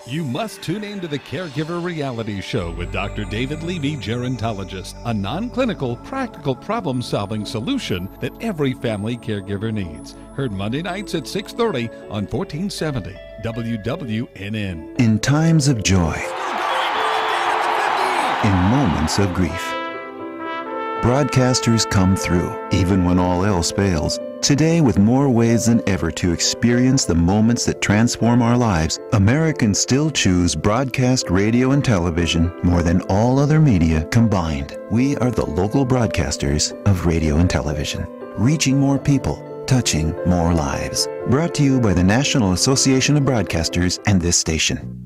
You must tune in to the CareGiver Reality Show with Dr. David Levy, gerontologist, a non-clinical, practical problem-solving solution that every family caregiver needs. Heard Monday nights at 6:30 on 1470 WWNN. In times of joy, in moments of grief, broadcasters come through, even when all else fails. Today, with more ways than ever to experience the moments that transform our lives, Americans still choose broadcast radio and television more than all other media combined. We are the local broadcasters of radio and television, reaching more people, touching more lives. Brought to you by the National Association of Broadcasters and this station.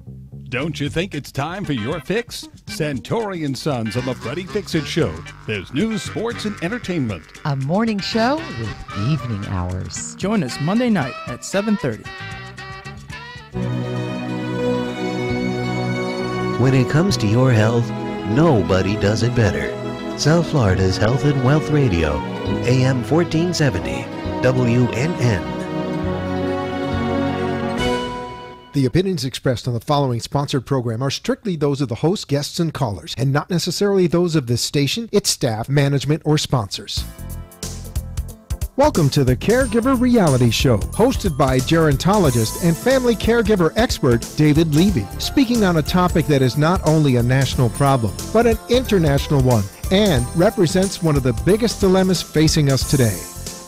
Don't you think it's time for your fix? Santori and Sons on the Freddie Fix-It Show. There's news, sports, and entertainment. A morning show with evening hours. Join us Monday night at 7:30. When it comes to your health, nobody does it better. South Florida's Health and Wealth Radio, AM 1470, WNN. The opinions expressed on the following sponsored program are strictly those of the host, guests, and callers, and not necessarily those of this station, its staff, management, or sponsors. Welcome to the CareGiver Reality Show, hosted by gerontologist and family caregiver expert David Levy, speaking on a topic that is not only a national problem, but an international one, and represents one of the biggest dilemmas facing us today: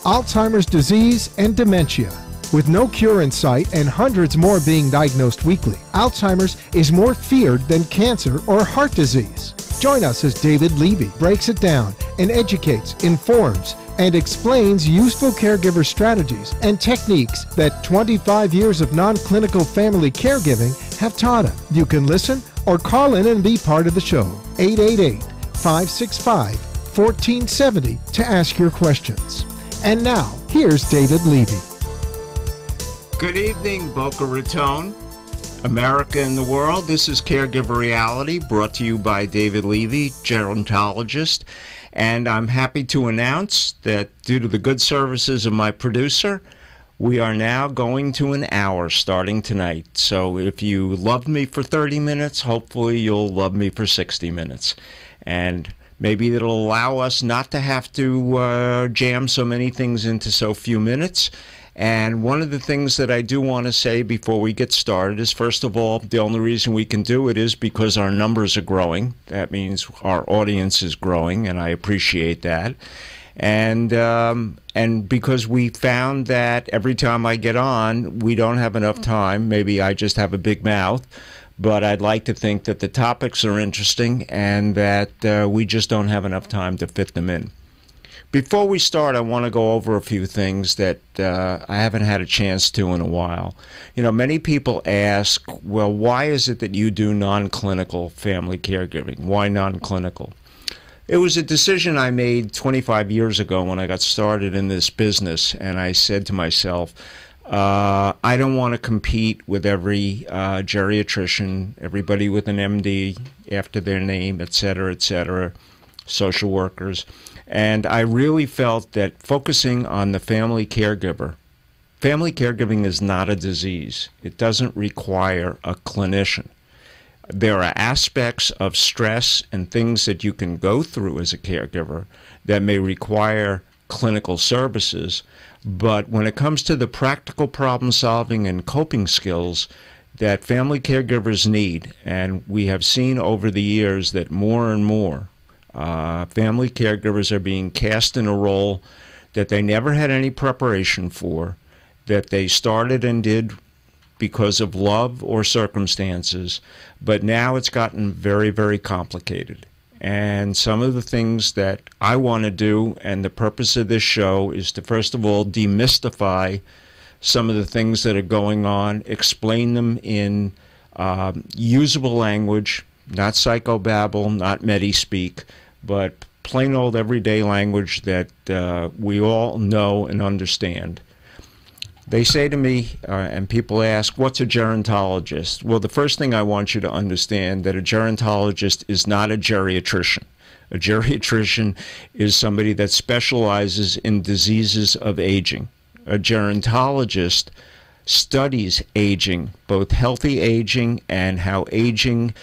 Alzheimer's disease and dementia. With no cure in sight and hundreds more being diagnosed weekly, Alzheimer's is more feared than cancer or heart disease. Join us as David Levy breaks it down and educates, informs, and explains useful caregiver strategies and techniques that 25 years of non-clinical family caregiving have taught him. You can listen or call in and be part of the show. 888-565-1470 to ask your questions. And now, here's David Levy. Good evening, Boca Raton, America and the world. This is Caregiver Reality, brought to you by David Levy, gerontologist. And I'm happy to announce that due to the good services of my producer, we are now going to an hour starting tonight. So if you loved me for 30 minutes, hopefully you'll love me for 60 minutes. And maybe it'll allow us not to have to jam so many things into so few minutes. And one of the things that I do want to say before we get started is, first of all, the only reason we can do it is because our numbers are growing. That means our audience is growing, and I appreciate that. And because we found that every time I get on, we don't have enough time. Maybe I just have a big mouth. But I'd like to think that the topics are interesting and that we just don't have enough time to fit them in. Before we start, I want to go over a few things that I haven't had a chance to in a while. You know, many people ask, well, why is it that you do non-clinical family caregiving? Why non-clinical? It was a decision I made 25 years ago when I got started in this business, and I said to myself, I don't want to compete with every geriatrician, everybody with an MD after their name, et cetera, social workers. And I really felt that focusing on the family caregiving is not a disease. It doesn't require a clinician. There are aspects of stress and things that you can go through as a caregiver that may require clinical services, but when it comes to the practical problem solving and coping skills that family caregivers need, and we have seen over the years that more and more family caregivers are being cast in a role that they never had any preparation for, that they started and did because of love or circumstances, but now it's gotten very, very complicated. And some of the things that I want to do, and the purpose of this show, is to first of all demystify some of the things that are going on, explain them in usable language, not psychobabble, not medi-speak, but plain old everyday language that we all know and understand. They say to me, and people ask, what's a gerontologist? Well, the first thing I want you to understand that a gerontologist is not a geriatrician. A geriatrician is somebody that specializes in diseases of aging. A gerontologist studies aging, both healthy aging and how aging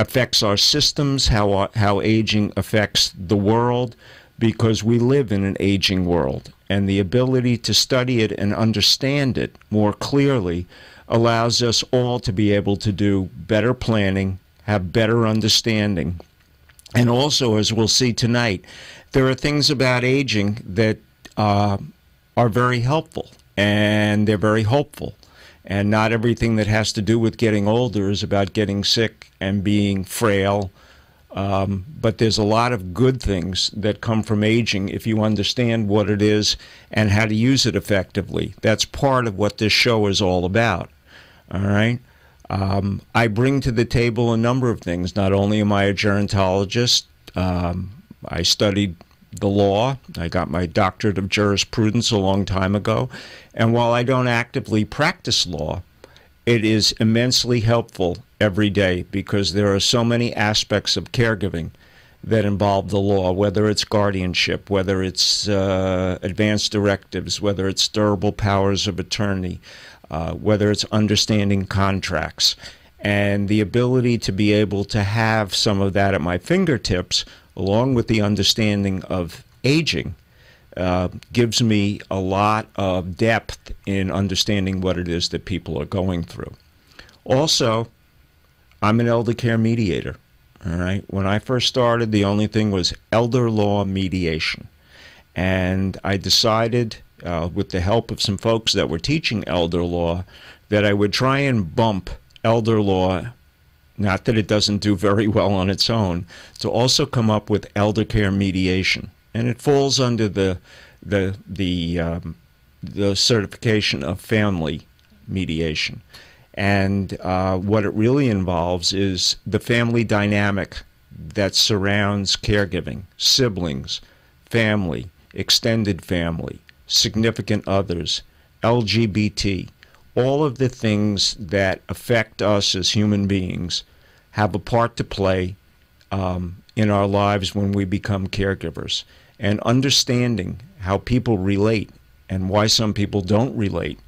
affects our systems, how aging affects the world, because we live in an aging world. And the ability to study it and understand it more clearly allows us all to be able to do better planning, have better understanding. And also, as we'll see tonight, there are things about aging that are very helpful, and they're very hopeful. And not everything that has to do with getting older is about getting sick and being frail. But there's a lot of good things that come from aging if you understand what it is and how to use it effectively. That's part of what this show is all about. All right? I bring to the table a number of things. Not only am I a gerontologist, I studied the law. I got my doctorate of jurisprudence a long time ago. And while I don't actively practice law, it is immensely helpful every day because there are so many aspects of caregiving that involve the law, whether it's guardianship, whether it's advanced directives, whether it's durable powers of attorney, whether it's understanding contracts. And the ability to be able to have some of that at my fingertips, along with the understanding of aging, gives me a lot of depth in understanding what it is that people are going through. Also, I'm an elder care mediator. All right. When I first started, the only thing was elder law mediation. And I decided, with the help of some folks that were teaching elder law, that I would try and bump elder law, not that it doesn't do very well on its own, to also come up with elder care mediation. And it falls under the certification of family mediation. And what it really involves is the family dynamic that surrounds caregiving: siblings, family, extended family, significant others, LGBT. All of the things that affect us as human beings have a part to play in our lives when we become caregivers. And understanding how people relate and why some people don't relate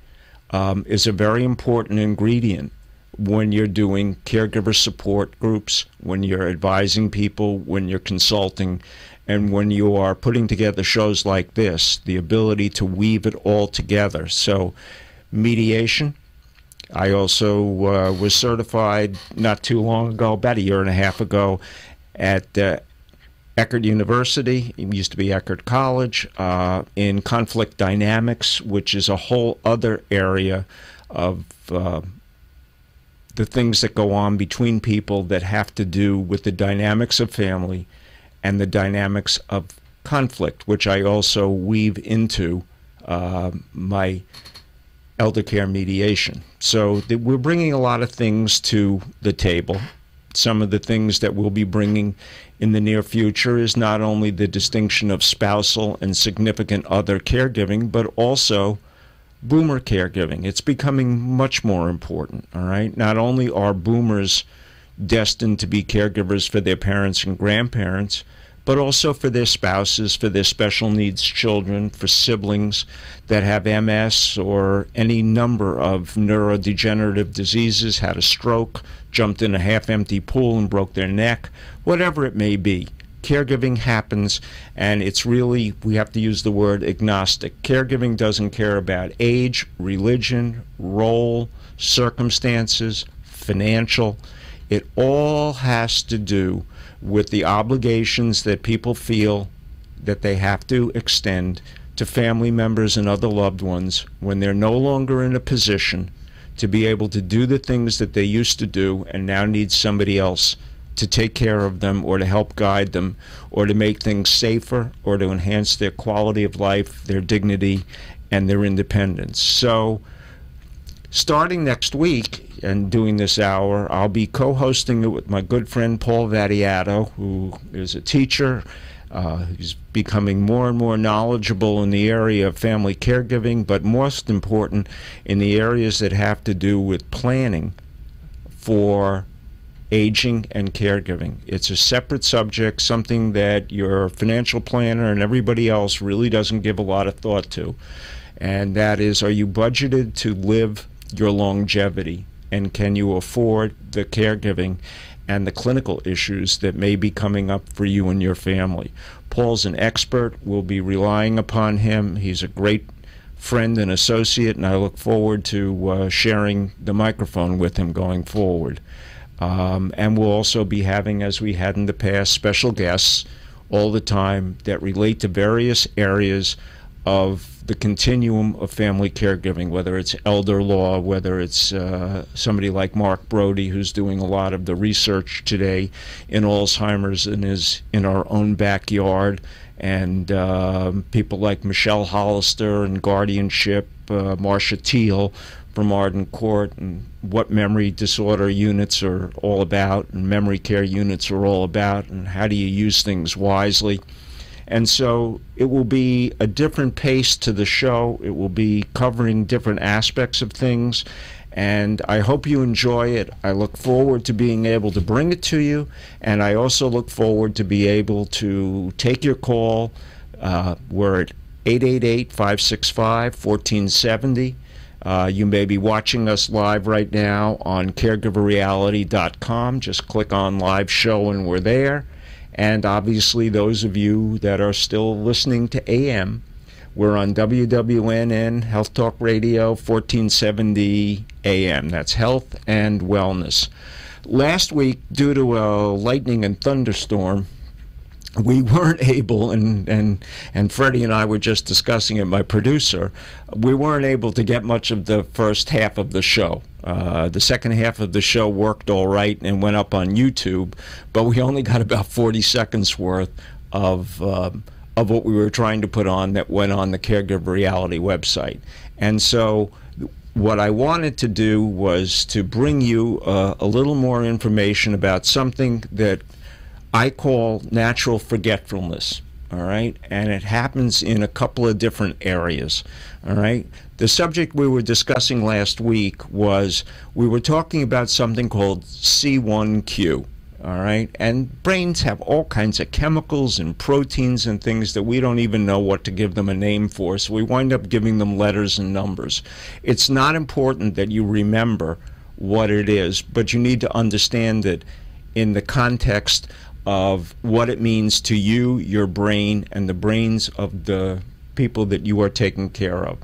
is a very important ingredient when you're doing caregiver support groups, when you're advising people, when you're consulting, and when you are putting together shows like this, the ability to weave it all together. So mediation. I also was certified not too long ago, about a year and a half ago, at Eckerd University. It used to be Eckerd College, in conflict dynamics, which is a whole other area of the things that go on between people that have to do with the dynamics of family and the dynamics of conflict, which I also weave into my elder care mediation. So we're bringing a lot of things to the table. Some of the things that we'll be bringing in the near future is not only the distinction of spousal and significant other caregiving, but also boomer caregiving. It's becoming much more important, all right? Not only are boomers destined to be caregivers for their parents and grandparents, but also for their spouses, for their special needs children, for siblings that have MS or any number of neurodegenerative diseases, had a stroke, jumped in a half-empty pool and broke their neck, whatever it may be. Caregiving happens, and it's really, we have to use the word agnostic. Caregiving doesn't care about age, religion, role, circumstances, financial. It all has to do with the obligations that people feel that they have to extend to family members and other loved ones when they're no longer in a position to be able to do the things that they used to do and now need somebody else to take care of them or to help guide them or to make things safer or to enhance their quality of life, their dignity, and their independence. So starting next week and doing this hour, I'll be co-hosting it with my good friend Paul Vattiato, who is a teacher. He's becoming more and more knowledgeable in the area of family caregiving, but most important in the areas that have to do with planning for aging and caregiving. It's a separate subject, something that your financial planner and everybody else really doesn't give a lot of thought to. And that is, are you budgeted to live your longevity? And can you afford the caregiving and the clinical issues that may be coming up for you and your family? Paul's an expert. We'll be relying upon him. He's a great friend and associate, and I look forward to sharing the microphone with him going forward. And we'll also be having, as we had in the past, special guests all the time that relate to various areas of the continuum of family caregiving, whether it's elder law, whether it's somebody like Mark Brody, who's doing a lot of the research today in Alzheimer's and is in our own backyard, and people like Michelle Hollister and Guardianship, Marcia Teal from Arden Court, and what memory disorder units are all about, and memory care units are all about, and how do you use things wisely. And so it will be a different pace to the show. It will be covering different aspects of things, and I hope you enjoy it. I look forward to being able to bring it to you, and I also look forward to be able to take your call. We're at 888-565-1470. You may be watching us live right now on CareGiverReality.com. Just click on Live Show and we're there. And obviously, those of you that are still listening to AM, we're on WWNN Health Talk Radio 1470 AM. That's health and wellness. Last week, due to a lightning and thunderstorm, we weren't able, and Freddie and I were just discussing it, my producer, we weren't able to get much of the first half of the show. The second half of the show worked all right and went up on YouTube, but we only got about 40 seconds worth of what we were trying to put on that went on the Caregiver Reality website. And so what I wanted to do was to bring you a little more information about something that I call natural forgetfulness, all right? And it happens in a couple of different areas, all right? The subject we were discussing last week was, we were talking about something called C1Q, all right? And brains have all kinds of chemicals and proteins and things that we don't even know what to give them a name for, so we wind up giving them letters and numbers. It's not important that you remember what it is, but you need to understand it in the context of what it means to you, your brain, and the brains of the people that you are taking care of.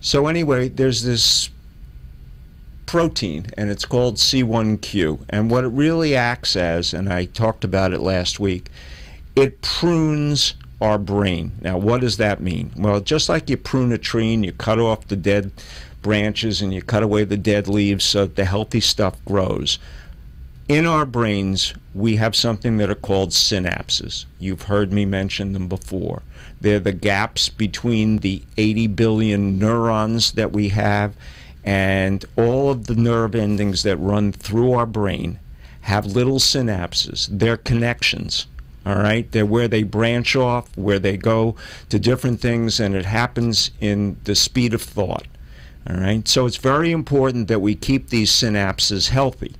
So anyway, there's this protein, and it's called C1Q. And what it really acts as, and I talked about it last week, it prunes our brain. Now, what does that mean? Well, just like you prune a tree and you cut off the dead branches and you cut away the dead leaves so that the healthy stuff grows, in our brains, we have something that are called synapses. You've heard me mention them before. They're the gaps between the 80 billion neurons that we have, and all of the nerve endings that run through our brain have little synapses. They're connections, all right? They're where they branch off, where they go to different things, and it happens in the speed of thought, all right? So it's very important that we keep these synapses healthy.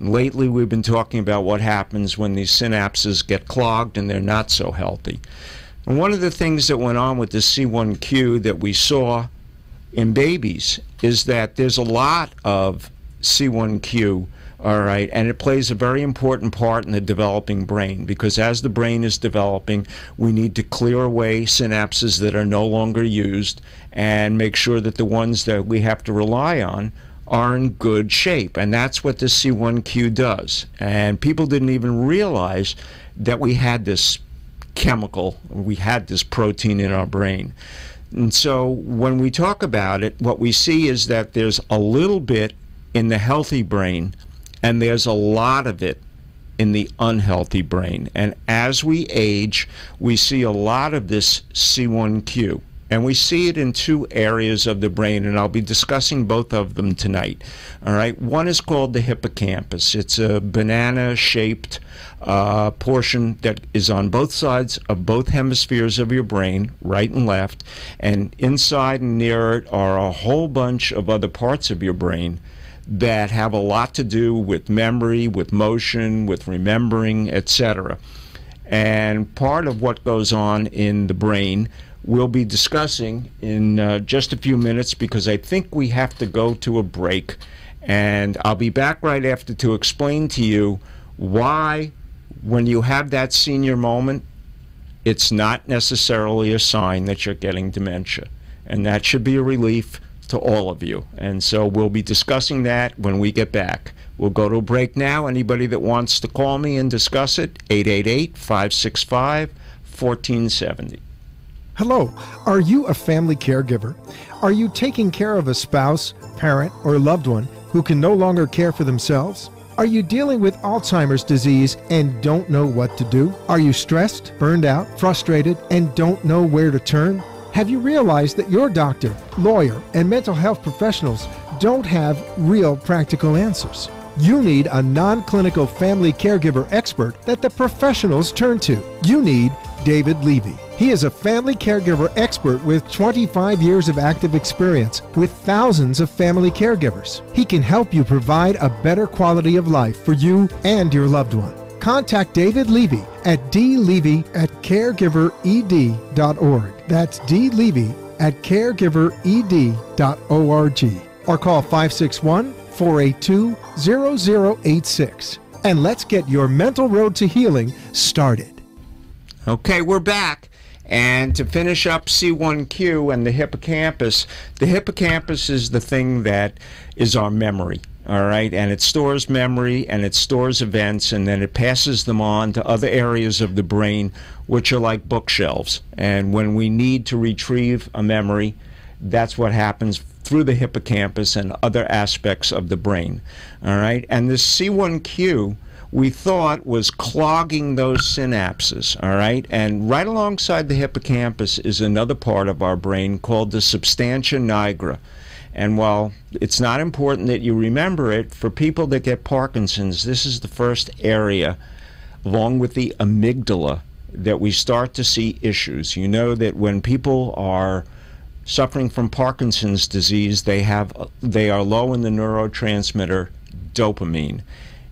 Lately, we've been talking about what happens when these synapses get clogged and they're not so healthy. And one of the things that went on with the C1Q that we saw in babies is that there's a lot of C1Q, all right, and it plays a very important part in the developing brain, because as the brain is developing, we need to clear away synapses that are no longer used and make sure that the ones that we have to rely on are in good shape, and that's what the C1Q does. And people didn't even realize that we had this chemical, we had this protein in our brain. And so when we talk about it, what we see is that there's a little bit in the healthy brain and there's a lot of it in the unhealthy brain. And as we age, we see a lot of this C1Q. And we see it in two areas of the brain, and I'll be discussing both of them tonight. All right, one is called the hippocampus. It's a banana-shaped portion that is on both sides of both hemispheres of your brain, right and left, and inside and near it are a whole bunch of other parts of your brain that have a lot to do with memory, with motion, with remembering, etc. And part of what goes on in the brain we'll be discussing in just a few minutes, because I think we have to go to a break. And I'll be back right after to explain to you why, when you have that senior moment, it's not necessarily a sign that you're getting dementia. And that should be a relief to all of you. And so we'll be discussing that when we get back. We'll go to a break now. Anybody that wants to call me and discuss it, 888-565-1470. Hello, are you a family caregiver? Are you taking care of a spouse, parent, or loved one who can no longer care for themselves? Are you dealing with Alzheimer's disease and don't know what to do? Are you stressed, burned out, frustrated, and don't know where to turn? Have you realized that your doctor, lawyer, and mental health professionals don't have real practical answers? You need a non-clinical family caregiver expert that the professionals turn to. You need David Levy. He is a family caregiver expert with 25 years of active experience with thousands of family caregivers. He can help you provide a better quality of life for you and your loved one. Contact David Levy at dlevy@caregivered.org. That's dlevy@caregivered.org. Or call 561-482-0086. And let's get your mental road to healing started. Okay, we're back. And to finish up C1Q and the hippocampus is the thing that is our memory, all right? And it stores memory and it stores events, and then it passes them on to other areas of the brain, which are like bookshelves. And when we need to retrieve a memory, that's what happens through the hippocampus and other aspects of the brain, all right? And this C1Q, we thought, was clogging those synapses, all right? And right alongside the hippocampus is another part of our brain called the substantia nigra. And while it's not important that you remember it, for people that get Parkinson's, this is the first area, along with the amygdala, that we start to see issues. You know that when people are suffering from Parkinson's disease, they are low in the neurotransmitter dopamine.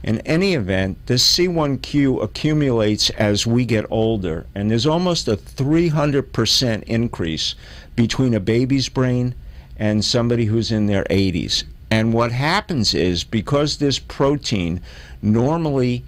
In any event, this C1Q accumulates as we get older, and there's almost a 300% increase between a baby's brain and somebody who's in their 80s. And what happens is, because this protein normally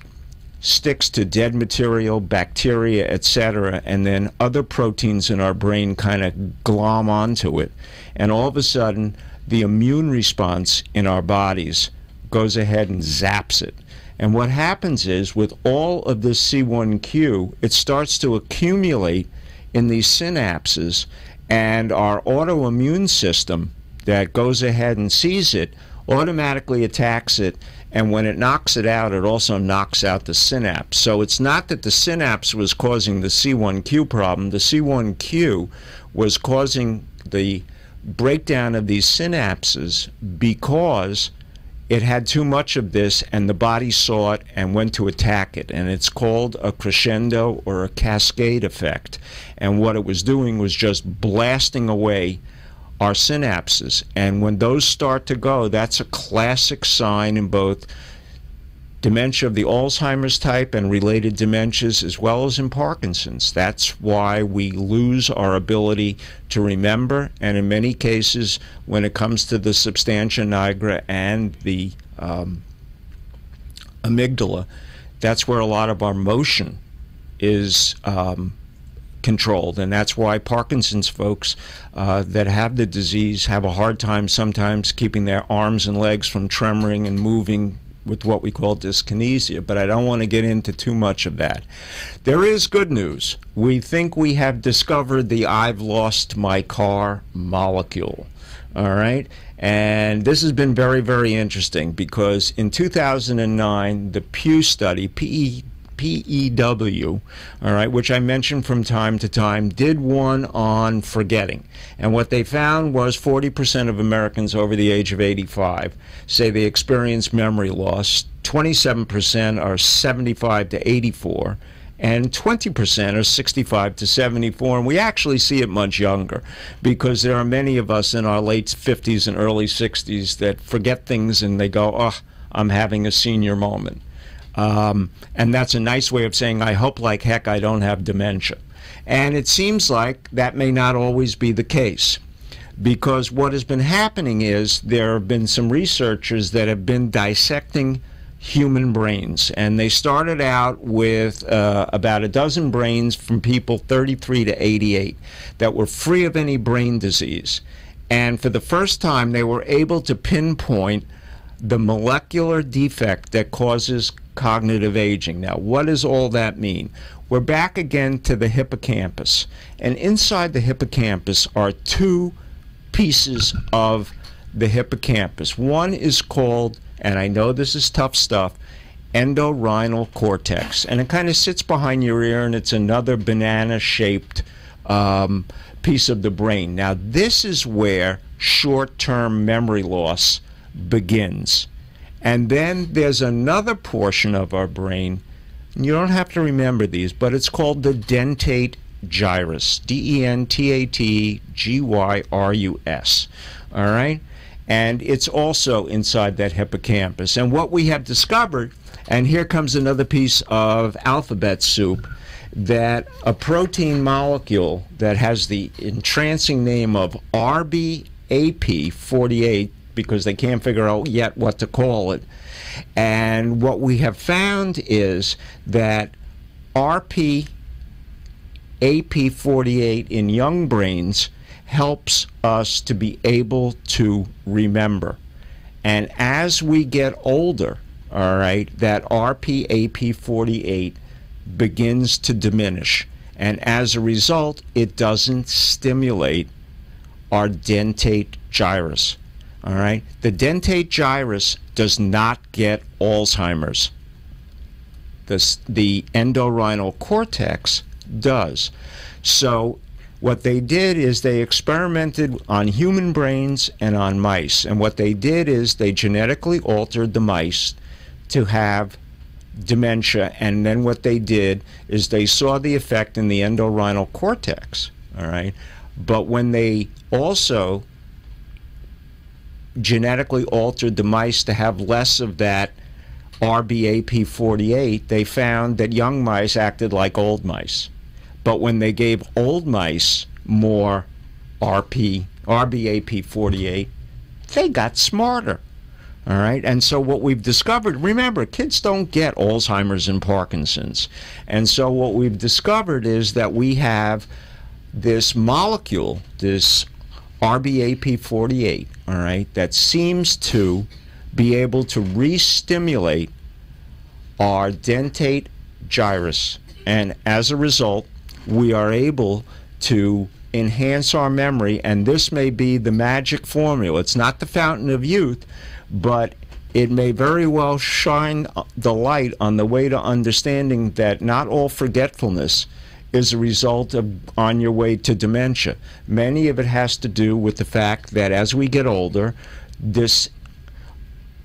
sticks to dead material, bacteria, etc., and then other proteins in our brain kind of glom onto it, and all of a sudden the immune response in our bodies goes ahead and zaps it. And what happens is, with all of this C1Q, it starts to accumulate in these synapses, and our autoimmune system that goes ahead and sees it automatically attacks it, and when it knocks it out, it also knocks out the synapse. So it's not that the synapse was causing the C1Q problem. The C1Q was causing the breakdown of these synapses because it had too much of this, and the body saw it and went to attack it. And it's called a crescendo or a cascade effect. And what it was doing was just blasting away our synapses. And when those start to go, that's a classic sign in both dementia of the Alzheimer's type and related dementias, as well as in Parkinson's. That's why we lose our ability to remember, and in many cases, when it comes to the substantia nigra and the amygdala, that's where a lot of our motion is controlled, and that's why Parkinson's folks that have the disease have a hard time sometimes keeping their arms and legs from tremoring and moving with what we call dyskinesia, but I don't want to get into too much of that. There is good news. We think we have discovered the "I've lost my car" molecule, all right? And this has been very, very interesting, because in 2009, the Pew study, PEW, all right, which I mentioned from time to time, did one on forgetting. And what they found was 40% of Americans over the age of 85 say they experience memory loss, 27% are 75 to 84, and 20% are 65 to 74. And we actually see it much younger, because there are many of us in our late 50s and early 60s that forget things and they go, "Oh, I'm having a senior moment." And that's a nice way of saying, I hope like heck I don't have dementia. And it seems like that may not always be the case, because what has been happening is there have been some researchers that have been dissecting human brains, and they started out with about a dozen brains from people 33 to 88 that were free of any brain disease. And for the first time, they were able to pinpoint the molecular defect that causes cognitive aging. Now, what does all that mean? We're back again to the hippocampus. And inside the hippocampus are two pieces of the hippocampus. One is called, and I know this is tough stuff, entorhinal cortex. And it kind of sits behind your ear, and it's another banana-shaped piece of the brain. Now, this is where short-term memory loss begins. And then there's another portion of our brain, and you don't have to remember these, but it's called the dentate gyrus, D-E-N-T-A-T-G-Y-R-U-S. All right? And it's also inside that hippocampus. And what we have discovered, and here comes another piece of alphabet soup, that a protein molecule that has the entrancing name of RBAP48, because they can't figure out yet what to call it. And what we have found is that RBAP48 in young brains helps us to be able to remember. And as we get older, all right, that RBAP48 begins to diminish. And as a result, it doesn't stimulate our dentate gyrus. All right? The dentate gyrus does not get Alzheimer's. The entorhinal cortex does. So what they did is they experimented on human brains and on mice. And what they did is they genetically altered the mice to have dementia. And then what they did is they saw the effect in the entorhinal cortex. All right? But when they also genetically altered the mice to have less of that RBAP48, they found that young mice acted like old mice. But when they gave old mice more RBAP48, they got smarter. All right, and so what we've discovered, remember, kids don't get Alzheimer's and Parkinson's. And so what we've discovered is that we have this molecule, this RBAP48, all right, that seems to be able to re-stimulate our dentate gyrus. And as a result, we are able to enhance our memory, and this may be the magic formula. It's not the fountain of youth, but it may very well shine the light on the way to understanding that not all forgetfulness is a result of on your way to dementia. Many of it has to do with the fact that as we get older, this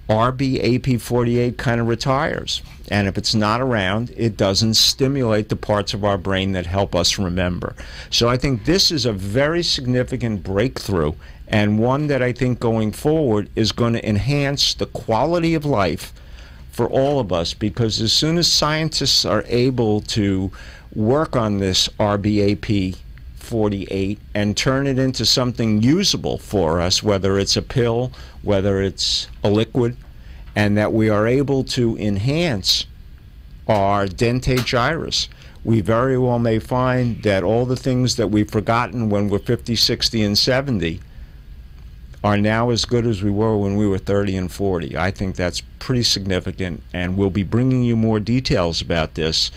RBAP48 kind of retires. And if it's not around, it doesn't stimulate the parts of our brain that help us remember. So I think this is a very significant breakthrough, and one that I think going forward is going to enhance the quality of life for all of us, because as soon as scientists are able to work on this RBAP48 and turn it into something usable for us, whether it's a pill, whether it's a liquid, and that we are able to enhance our dentate gyrus, we very well may find that all the things that we've forgotten when we're 50, 60, and 70 are now as good as we were when we were 30 and 40. I think that's pretty significant, and we'll be bringing you more details about this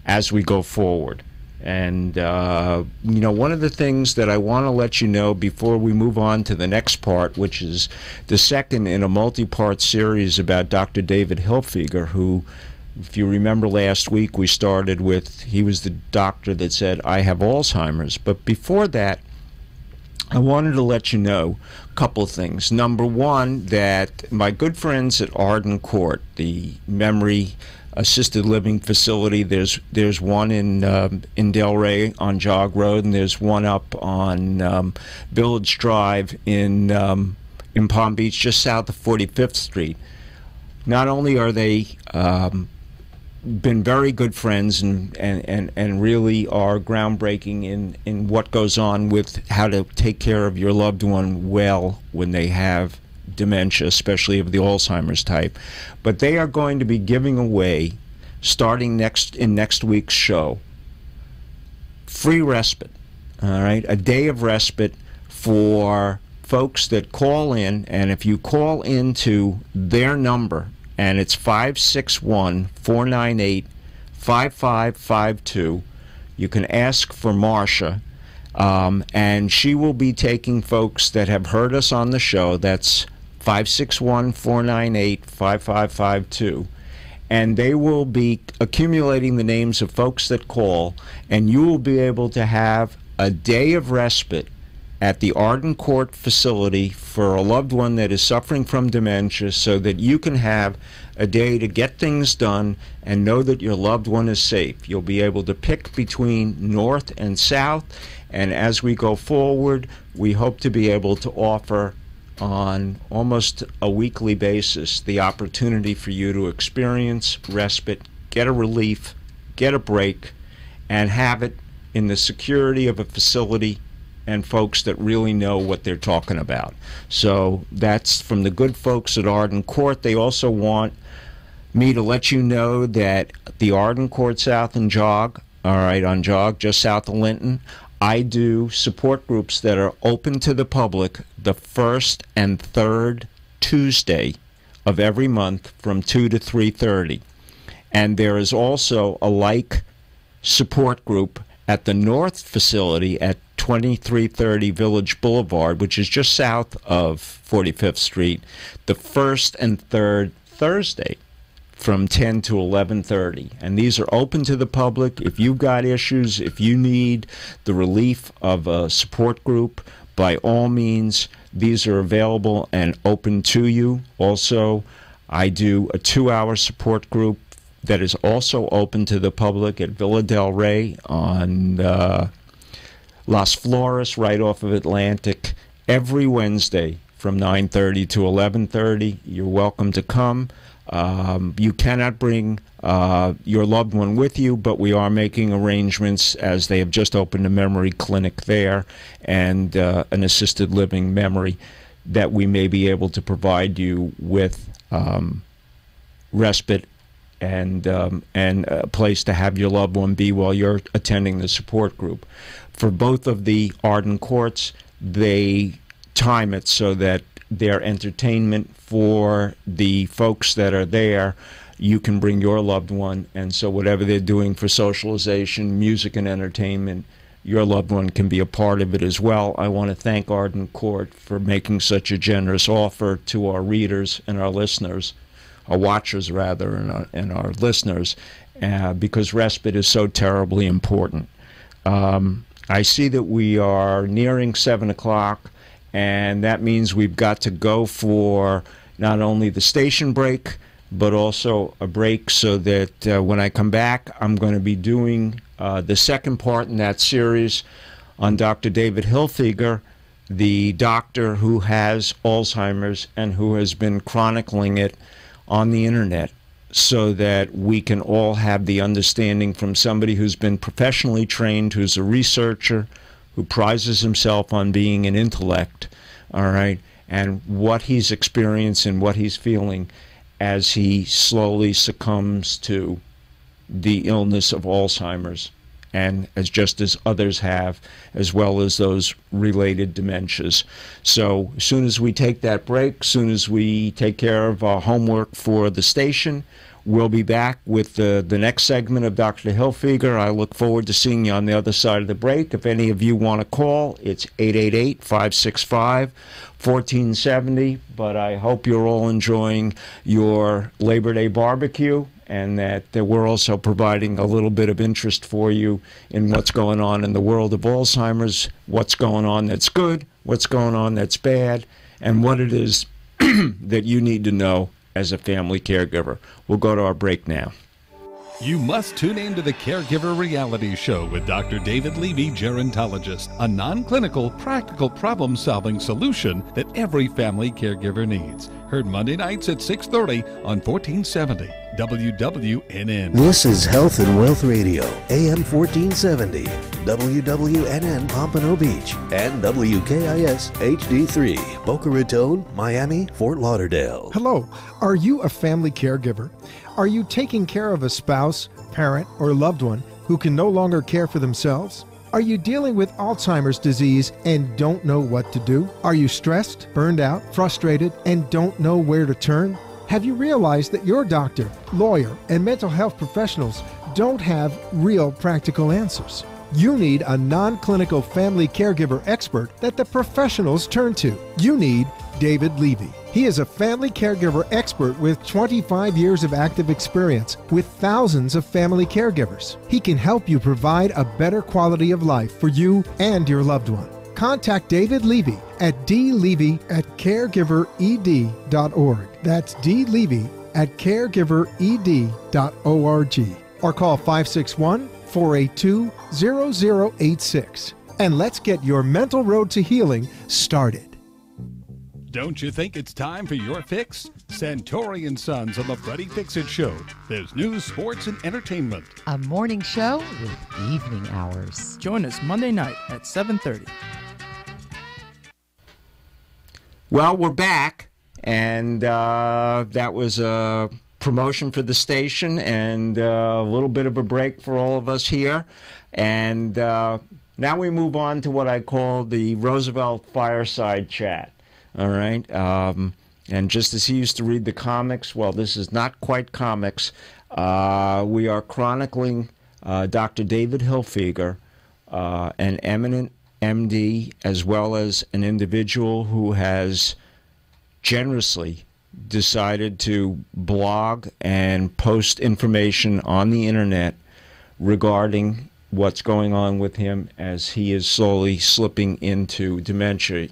as we go forward. And, you know, one of the things that I want to let you know before we move on to the next part, which is the second in a multi-part series about Dr. David Hilfiger, who, if you remember last week, we started with, he was the doctor that said, I have Alzheimer's. But before that, I wanted to let you know a couple of things. Number one, that my good friends at Arden Court, the memory assisted living facility, there's one in Delray on Jog Road, and there's one up on Village Drive in Palm Beach, just south of 45th Street. Not only are they been very good friends and really are groundbreaking in what goes on with how to take care of your loved one well when they have dementia, especially of the Alzheimer's type. But they are going to be giving away, starting next week's show, free respite, all right, a day of respite for folks that call in. And if you call into their number, and it's 561-498-5552, you can ask for Marcia, and she will be taking folks that have heard us on the show. That's 561-498-5552. And they will be accumulating the names of folks that call, and you will be able to have a day of respite at the Arden Court facility for a loved one that is suffering from dementia, so that you can have a day to get things done and know that your loved one is safe. You'll be able to pick between north and south, and as we go forward, we hope to be able to offer on almost a weekly basis the opportunity for you to experience respite, get a relief, get a break, and have it in the security of a facility and folks that really know what they're talking about. So that's from the good folks at Arden Court. They also want me to let you know that the Arden Court South and Jog, all right, on Jog, just south of Linton, I do support groups that are open to the public the first and third Tuesday of every month from 2 to 3:30. And there is also a like support group at the North facility at 2330 Village Boulevard, which is just south of 45th Street, the first and third Thursday from 10 to 11:30. And these are open to the public. If you've got issues, if you need the relief of a support group, by all means, these are available and open to you. Also, I do a 2-hour support group that is also open to the public at Villa del Rey on Las Flores, right off of Atlantic, every Wednesday from 9:30 to 11:30. You're welcome to come. You cannot bring your loved one with you, but we are making arrangements, as they have just opened a memory clinic there and an assisted living memory, that we may be able to provide you with respite and a place to have your loved one be while you're attending the support group. For both of the Arden Courts, they time it so that their entertainment for the folks that are there, you can bring your loved one, and so whatever they're doing for socialization, music and entertainment, your loved one can be a part of it as well. I want to thank Arden Court for making such a generous offer to our readers and our listeners, our watchers rather, and our listeners, because respite is so terribly important. I see that we are nearing 7 o'clock, and that means we've got to go for not only the station break, but also a break so that when I come back, I'm going to be doing the second part in that series on Dr. David Hilfiger, the doctor who has Alzheimer's and who has been chronicling it on the internet, so that we can all have the understanding from somebody who's been professionally trained, who's a researcher, who prizes himself on being an intellect, all right, and what he's experiencing, what he's feeling as he slowly succumbs to the illness of Alzheimer's, and just as others have, as well as those related dementias. So as soon as we take that break, as soon as we take care of our homework for the station, we'll be back with the next segment of Dr. Hilfiger. I look forward to seeing you on the other side of the break. If any of you want to call, it's 888-565-1470. But I hope you're all enjoying your Labor Day barbecue, and that we're also providing a little bit of interest for you in what's going on in the world of Alzheimer's, what's going on that's good, what's going on that's bad, and what it is that you need to know as a family caregiver. We'll go to our break now. You must tune in to the CareGiver Reality Show with Dr. David Levy, gerontologist, a non-clinical, practical problem-solving solution that every family caregiver needs. Heard Monday nights at 6:30 on 1470 WWNN. This is Health and Wealth Radio, AM 1470, WWNN Pompano Beach, and WKIS HD3, Boca Raton, Miami, Fort Lauderdale. Hello, are you a family caregiver? Are you taking care of a spouse, parent, or loved one who can no longer care for themselves? Are you dealing with Alzheimer's disease and don't know what to do? Are you stressed, burned out, frustrated, and don't know where to turn? Have you realized that your doctor, lawyer, and mental health professionals don't have real practical answers? You need a non-clinical family caregiver expert that the professionals turn to. You need David Levy. He is a family caregiver expert with 25 years of active experience with thousands of family caregivers. He can help you provide a better quality of life for you and your loved one. Contact David Levy at dlevy@caregivered.org. That's dlevy@caregivered.org. Or call 561-482-0086. And let's get your mental road to healing started. Don't you think it's time for your fix? Santori & Sons on the Freddie Fix-It Show. There's news, sports, and entertainment. A morning show with evening hours. Join us Monday night at 7:30. Well, we're back, and that was a promotion for the station and a little bit of a break for all of us here. And now we move on to what I call the Roosevelt Fireside Chat. All right. And just as he used to read the comics, well, this is not quite comics. We are chronicling Dr. David Hilfiger, an eminent MD, as well as an individual who has generously decided to blog and post information on the internet regarding what's going on with him as he is slowly slipping into dementia.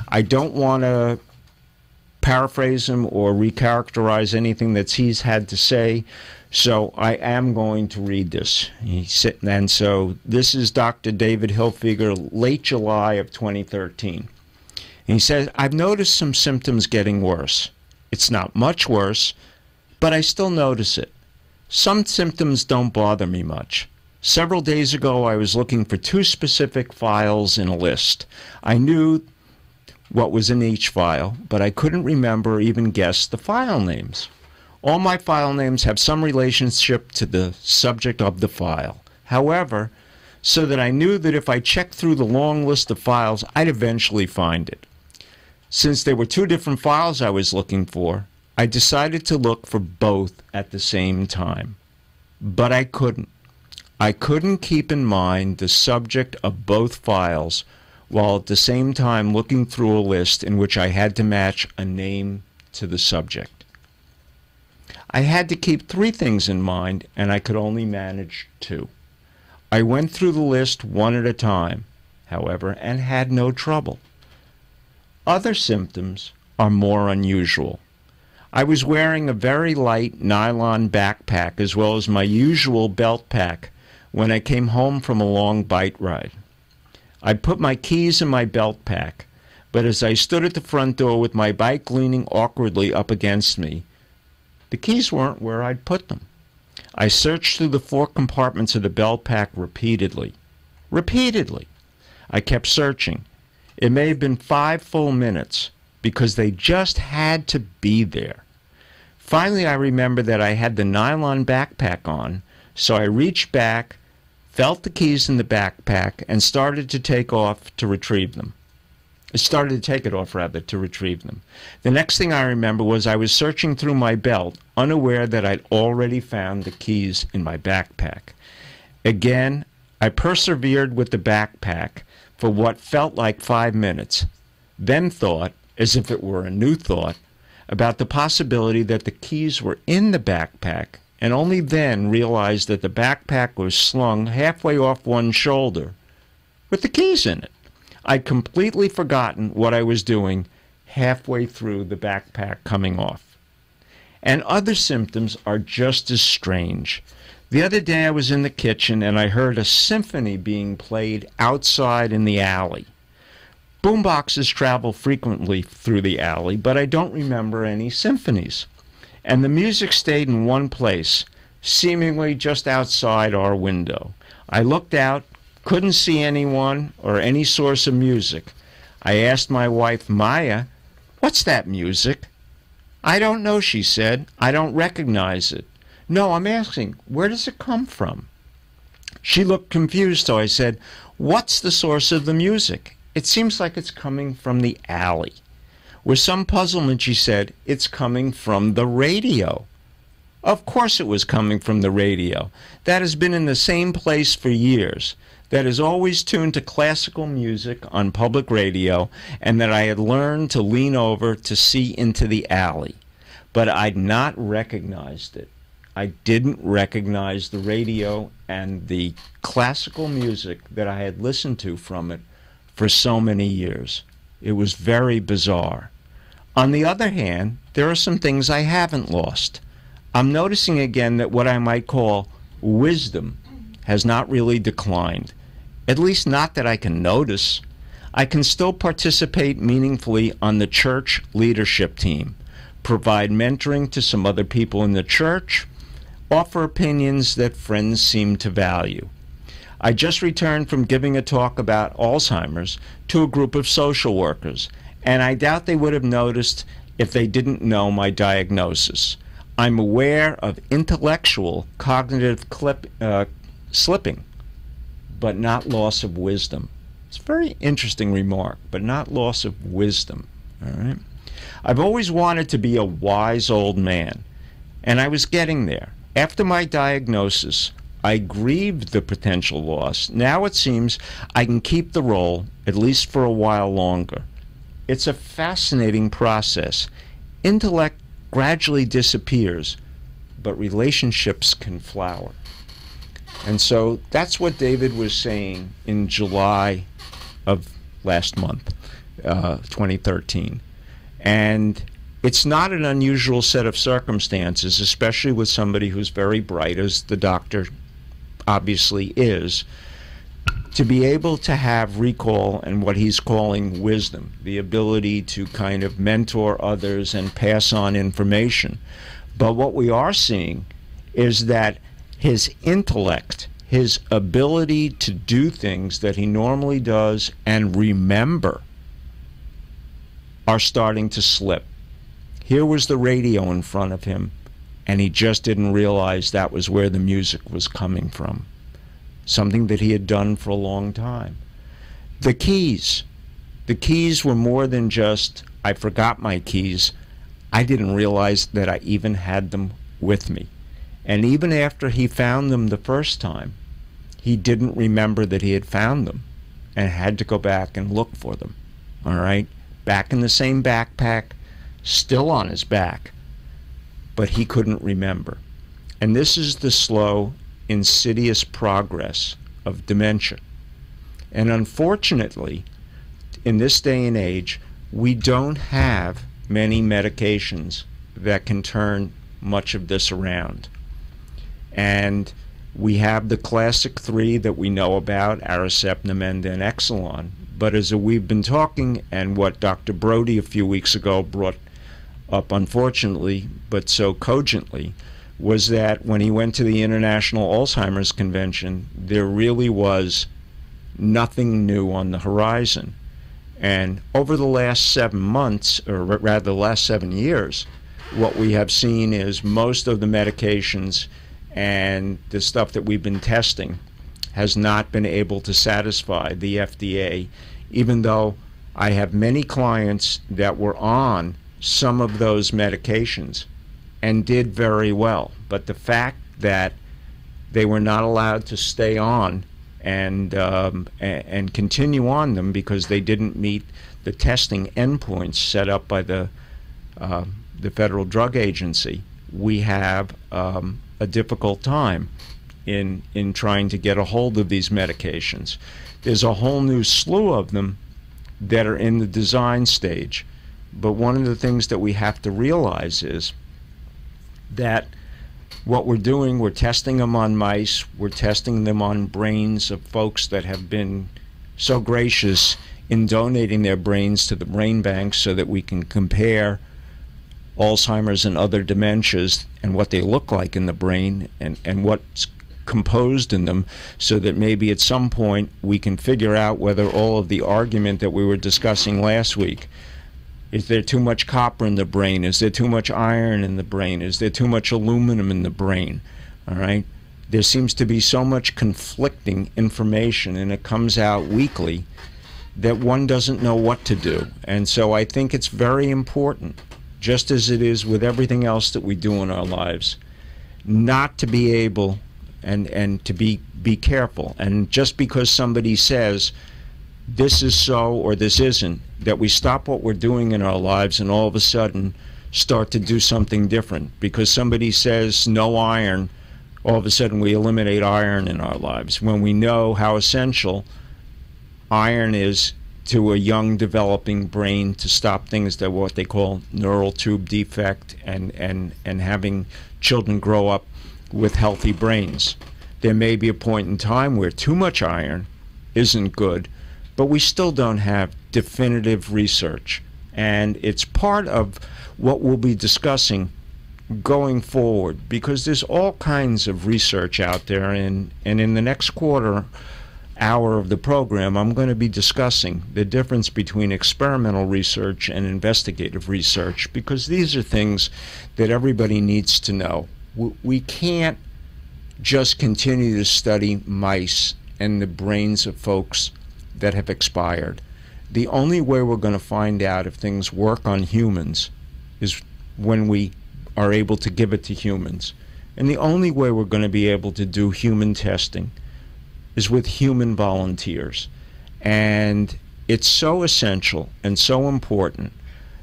I don't want to paraphrase him or recharacterize anything that he's had to say, so I am going to read this. And so this is Dr. David Hilfiger, late July of 2013. And he says, I've noticed some symptoms getting worse. It's not much worse, but I still notice it. Some symptoms don't bother me much. Several days ago, I was looking for 2 specific files in a list. I knew what was in each file, but I couldn't remember or even guess the file names. All my file names have some relationship to the subject of the file. However, so that I knew that if I checked through the long list of files, I'd eventually find it. Since there were 2 different files I was looking for, I decided to look for both at the same time. But I couldn't. I couldn't keep in mind the subject of both files while at the same time looking through a list in which I had to match a name to the subject. I had to keep 3 things in mind, and I could only manage 2. I went through the list one at a time, however, and had no trouble. Other symptoms are more unusual. I was wearing a very light nylon backpack as well as my usual belt pack when I came home from a long bike ride. I put my keys in my belt pack, but as I stood at the front door with my bike leaning awkwardly up against me, the keys weren't where I'd put them. I searched through the 4 compartments of the belt pack repeatedly. Repeatedly. I kept searching. It may have been 5 full minutes because they just had to be there. Finally, I remembered that I had the nylon backpack on, so I reached back, felt the keys in the backpack, and started to take it off to retrieve them. The next thing I remember was I was searching through my belt, unaware that I'd already found the keys in my backpack. Again, I persevered with the backpack for what felt like 5 minutes, then thought, as if it were a new thought, about the possibility that the keys were in the backpack, and only then realized that the backpack was slung halfway off one shoulder with the keys in it. I'd completely forgotten what I was doing halfway through the backpack coming off. And other symptoms are just as strange. The other day I was in the kitchen and I heard a symphony being played outside in the alley. Boomboxes travel frequently through the alley, but I don't remember any symphonies. And the music stayed in one place, seemingly just outside our window. I looked out, couldn't see anyone or any source of music. I asked my wife, Maya, "What's that music?" "I don't know," she said. "I don't recognize it." "No, I'm asking, where does it come from?" She looked confused, so I said, "What's the source of the music?" "It seems like it's coming from the alley." With some puzzlement, she said, "It's coming from the radio." Of course it was coming from the radio. That has been in the same place for years. That is always tuned to classical music on public radio, and that I had learned to lean over to see into the alley. But I'd not recognized it. I didn't recognize the radio and the classical music that I had listened to from it for so many years. It was very bizarre. On the other hand, there are some things I haven't lost. I'm noticing again that what I might call wisdom has not really declined, at least not that I can notice. I can still participate meaningfully on the church leadership team, provide mentoring to some other people in the church, offer opinions that friends seem to value. I just returned from giving a talk about Alzheimer's to a group of social workers, and I doubt they would have noticed if they didn't know my diagnosis. I'm aware of intellectual cognitive slipping, but not loss of wisdom. It's a very interesting remark, but not loss of wisdom. All right? I've always wanted to be a wise old man, and I was getting there. After my diagnosis, I grieved the potential loss. Now it seems I can keep the role, at least for a while longer. It's a fascinating process. Intellect gradually disappears, but relationships can flower. And so that's what David was saying in July of last month, 2013. And it's not an unusual set of circumstances, especially with somebody who's very bright, as the doctor obviously is, to be able to have recall and what he's calling wisdom, the ability to kind of mentor others and pass on information. But what we are seeing is that his intellect, his ability to do things that he normally does and remember, are starting to slip. Here was the radio in front of him, and he just didn't realize that was where the music was coming from. Something that he had done for a long time. The keys were more than just, I forgot my keys. I didn't realize that I even had them with me. And even after he found them the first time, he didn't remember that he had found them and had to go back and look for them. All right? Back in the same backpack, still on his back, but he couldn't remember. And this is the slow, insidious progress of dementia. And unfortunately, in this day and age, we don't have many medications that can turn much of this around. And we have the classic three that we know about, Aricept, Namenda, and Exelon. But as we've been talking, and what Dr. Brody a few weeks ago brought up, unfortunately, but so cogently, was that when he went to the International Alzheimer's Convention, there really was nothing new on the horizon. And over the last 7 months, or rather the last 7 years, what we have seen is most of the medications and the stuff that we've been testing has not been able to satisfy the FDA, even though I have many clients that were on some of those medications and did very well. But the fact that they were not allowed to stay on and continue on them because they didn't meet the testing endpoints set up by the Federal Drug Agency, we have a difficult time in trying to get a hold of these medications. There's a whole new slew of them that are in the design stage. But one of the things that we have to realize is that what we're doing, we're testing them on mice, we're testing them on brains of folks that have been so gracious in donating their brains to the brain banks so that we can compare Alzheimer's and other dementias and what they look like in the brain and what's composed in them, so that maybe at some point we can figure out whether all of the argument that we were discussing last week, is there too much copper in the brain, is there too much iron in the brain, is there too much aluminum in the brain, all right? There seems to be so much conflicting information, and it comes out weekly, that one doesn't know what to do. And so I think it's very important, just as it is with everything else that we do in our lives, not to be able and to be careful. And just because somebody says this is so or this isn't, that we stop what we're doing in our lives and all of a sudden start to do something different. Because somebody says no iron, all of a sudden we eliminate iron in our lives, when we know how essential iron is to a young developing brain to stop things that what they call neural tube defect and having children grow up with healthy brains. There may be a point in time where too much iron isn't good, but we still don't have definitive research. And it's part of what we'll be discussing going forward, because there's all kinds of research out there, and in the next quarter hour of the program, I'm going to be discussing the difference between experimental research and investigative research, because these are things that everybody needs to know. We can't just continue to study mice and the brains of folks that have expired. The only way we're going to find out if things work on humans is when we are able to give it to humans. And the only way we're going to be able to do human testing is with human volunteers. And it's so essential and so important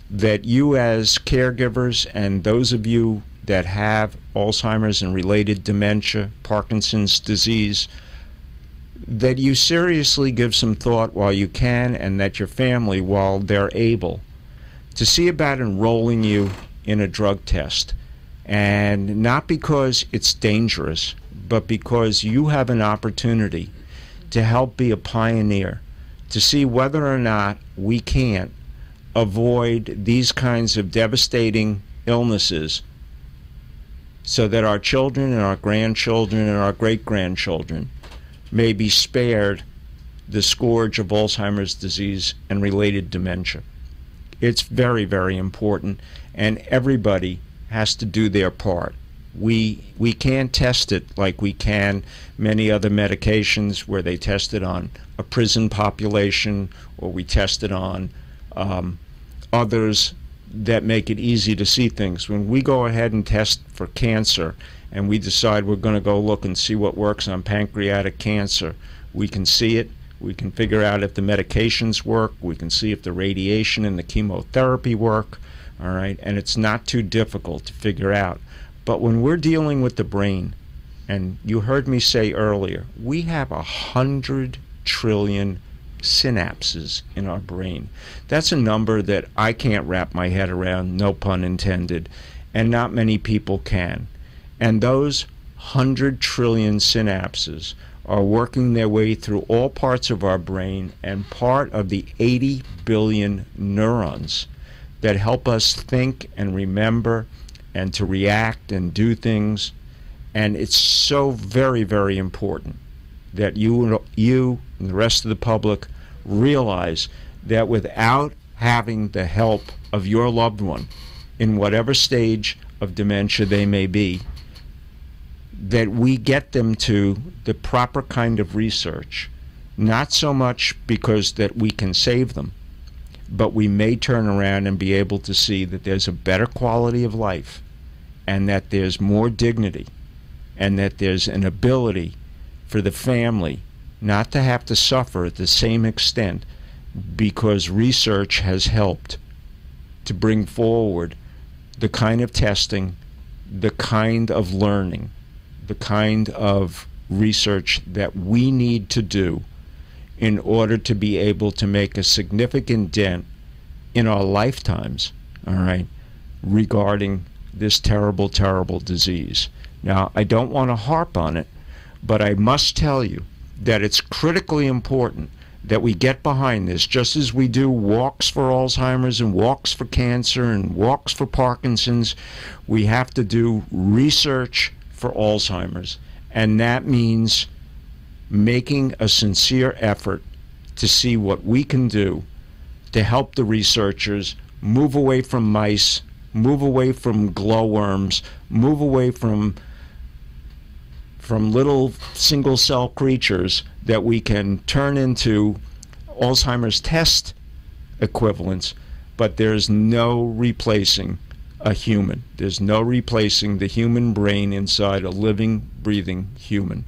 that you as caregivers and those of you that have Alzheimer's and related dementia, Parkinson's disease, that you seriously give some thought while you can, and that your family, while they're able, to see about enrolling you in a drug test. And not because it's dangerous, but because you have an opportunity to help be a pioneer, to see whether or not we can't avoid these kinds of devastating illnesses so that our children and our grandchildren and our great-grandchildren may be spared the scourge of Alzheimer's disease and related dementia. It's very, very important, and everybody has to do their part. We can't test it like we can many other medications where they test it on a prison population, or we test it on others that make it easy to see things. When we go ahead and test for cancer and we decide we're going to go look and see what works on pancreatic cancer, we can see it, we can figure out if the medications work, we can see if the radiation and the chemotherapy work, all right, and it's not too difficult to figure out. But when we're dealing with the brain, and you heard me say earlier, we have 100 trillion synapses in our brain. That's a number that I can't wrap my head around, no pun intended, and not many people can. And those 100 trillion synapses are working their way through all parts of our brain, and part of the 80 billion neurons that help us think and remember and to react and do things. And it's so very, very important that you and the rest of the public realize that without having the help of your loved one in whatever stage of dementia they may be, that we get them to the proper kind of research, not so much because that we can save them, but we may turn around and be able to see that there's a better quality of life, and that there's more dignity, and that there's an ability for the family not to have to suffer at the same extent, because research has helped to bring forward the kind of testing, the kind of learning, the kind of research that we need to do in order to be able to make a significant dent in our lifetimes, all right, regarding this terrible, terrible disease. Now, I don't want to harp on it, but I must tell you that it's critically important that we get behind this, just as we do walks for Alzheimer's and walks for cancer and walks for Parkinson's. We have to do research for Alzheimer's, and that means making a sincere effort to see what we can do to help the researchers move away from mice, move away from glowworms, move away from little single-cell creatures that we can turn into Alzheimer's test equivalents, but there's no replacing a human. There's no replacing the human brain inside a living, breathing human.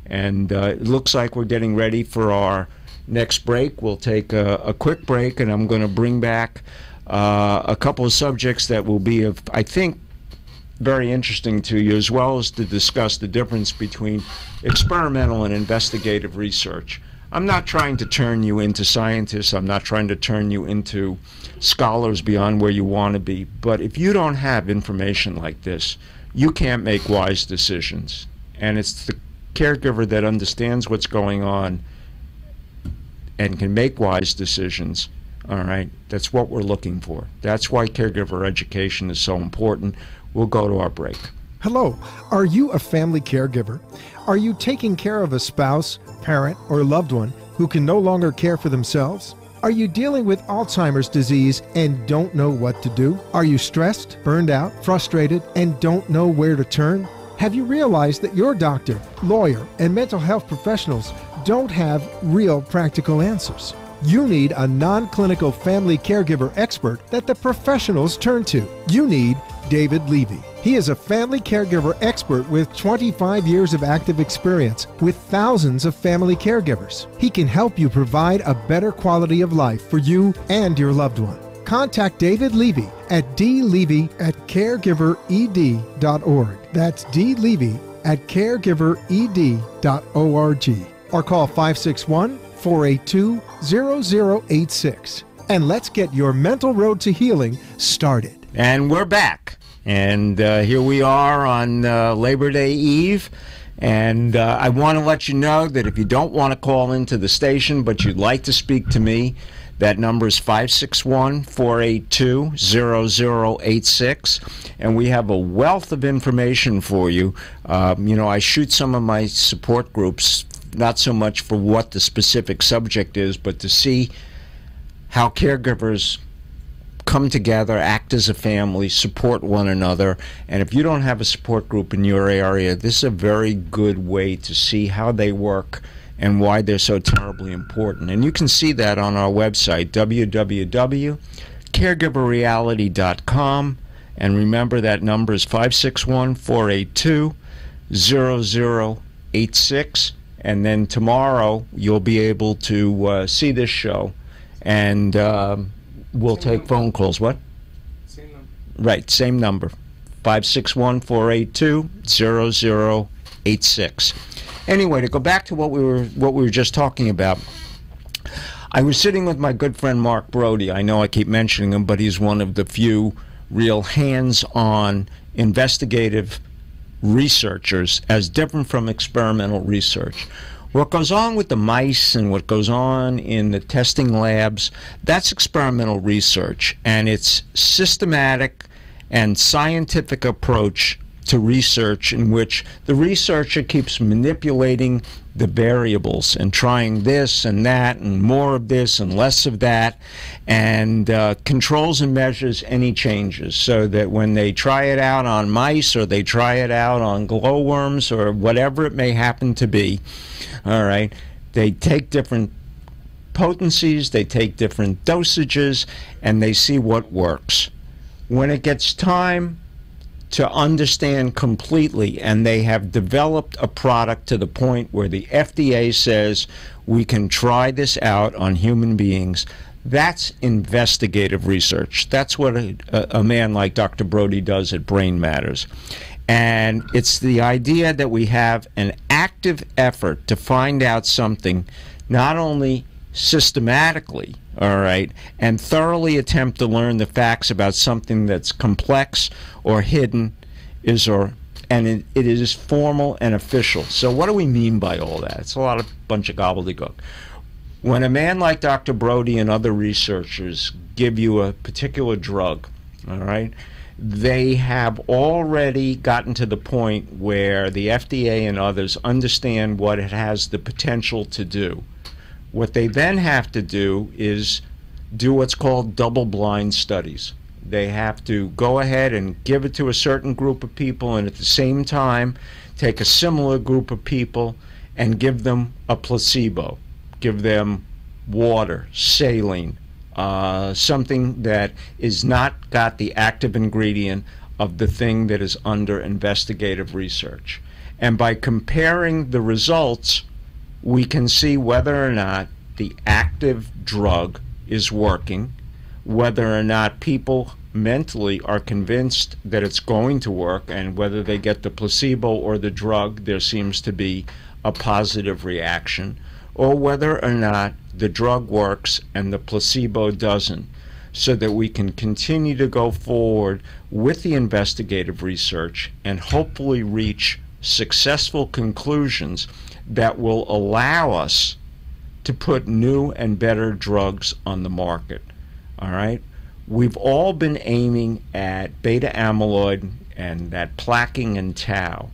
And it looks like we're getting ready for our next break. We'll take a quick break, and I'm going to bring back a couple of subjects that will be of, I think, very interesting to you, as well as to discuss the difference between experimental and investigative research. I'm not trying to turn you into scientists. I'm not trying to turn you into scholars beyond where you want to be. But if you don't have information like this, you can't make wise decisions. And it's the caregiver that understands what's going on and can make wise decisions. All right, that's what we're looking for. That's why caregiver education is so important. We'll go to our break. Hello, are you a family caregiver? Are you taking care of a spouse, parent, or loved one who can no longer care for themselves? Are you dealing with Alzheimer's disease and don't know what to do? Are you stressed, burned out, frustrated, and don't know where to turn? Have you realized that your doctor, lawyer, and mental health professionals don't have real practical answers? You need a non-clinical family caregiver expert that the professionals turn to. You need David Levy. He is a family caregiver expert with 25 years of active experience with thousands of family caregivers. He can help you provide a better quality of life for you and your loved one. Contact David Levy at dlevy@caregivered.org. That's dlevy@caregivered.org. Or call 561-482-0086. And let's get your mental road to healing started. And we're back. And here we are on Labor Day Eve. And I want to let you know that if you don't want to call into the station, but you'd like to speak to me, that number is 561-482-0086. And we have a wealth of information for you. I shoot some of my support groups, not so much for what the specific subject is, but to see how caregivers come together, act as a family, support one another. And if you don't have a support group in your area, this is a very good way to see how they work and why they're so terribly important. And you can see that on our website, www.caregiverreality.com. And remember, that number is 561-482-0086. And then tomorrow you'll be able to see this show, and we'll take phone calls. What? Same number. Right, same number. 561-482-0086. Anyway, to go back to what we were just talking about, I was sitting with my good friend Mark Brody. I know I keep mentioning him, but he's one of the few real hands-on investigative researchers, as different from experimental research. What goes on with the mice and what goes on in the testing labs, that's experimental research, and it's systematic and scientific approach to research in which the researcher keeps manipulating the variables and trying this and that and more of this and less of that, and controls and measures any changes, so that when they try it out on mice or they try it out on glowworms or whatever it may happen to be, all right, they take different potencies, they take different dosages, and they see what works. When it gets time to understand completely, and they have developed a product to the point where the FDA says we can try this out on human beings, that's investigative research. That's what a man like Dr. Brody does at Brain Matters. And it's the idea that we have an active effort to find out something, not only systematically, all right, and thoroughly attempt to learn the facts about something that's complex or hidden and it is formal and official. So what do we mean by all that? It's a bunch of gobbledygook. When a man like Dr. Brody and other researchers give you a particular drug, all right, they have already gotten to the point where the FDA and others understand what it has the potential to do. What they then have to do is do what's called double-blind studies. They have to go ahead and give it to a certain group of people and at the same time take a similar group of people and give them a placebo, give them water, saline, something that is not got the active ingredient of the thing that is under investigative research. And by comparing the results, we can see whether or not the active drug is working, whether or not people mentally are convinced that it's going to work, and whether they get the placebo or the drug, there seems to be a positive reaction, or whether or not the drug works and the placebo doesn't, so that we can continue to go forward with the investigative research and hopefully reach successful conclusions that will allow us to put new and better drugs on the market. All right? We've all been aiming at beta amyloid and that plaquing and tau.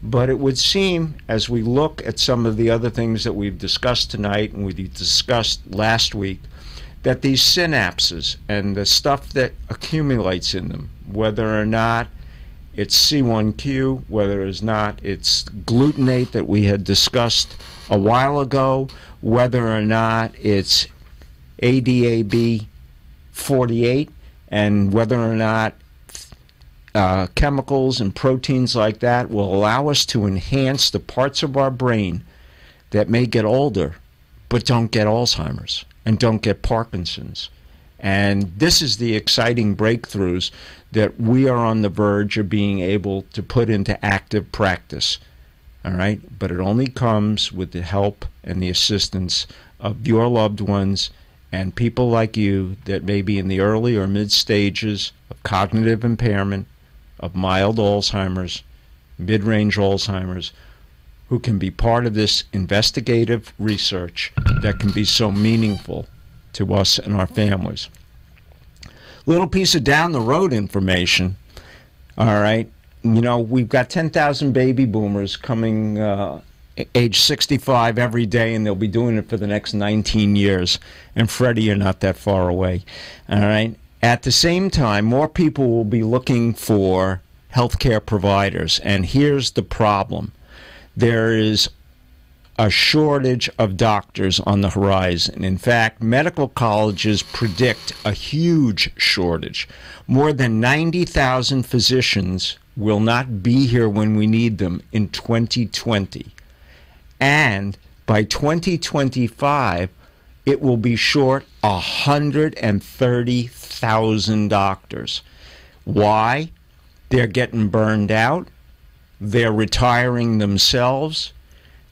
But it would seem, as we look at some of the other things that we've discussed tonight and we discussed last week, that these synapses and the stuff that accumulates in them, whether or not it's C1q, whether or not it's glutamate that we had discussed a while ago, whether or not it's ADAB48, and whether or not chemicals and proteins like that will allow us to enhance the parts of our brain that may get older but don't get Alzheimer's and don't get Parkinson's. And this is the exciting breakthroughs that we are on the verge of being able to put into active practice. All right? But it only comes with the help and the assistance of your loved ones and people like you that may be in the early or mid stages of cognitive impairment, of mild Alzheimer's, mid-range Alzheimer's, who can be part of this investigative research that can be so meaningful to us and our families. Little piece of down the road information. All right, you know, we've got 10,000 baby boomers coming age 65 every day, and they'll be doing it for the next 19 years. And Freddie, you're not that far away. All right. At the same time, more people will be looking for healthcare providers. And here's the problem. There is a shortage of doctors on the horizon. In fact, medical colleges predict a huge shortage. More than 90,000 physicians will not be here when we need them in 2020. And by 2025, it will be short 130,000 doctors. Why? They're getting burned out. They're retiring themselves.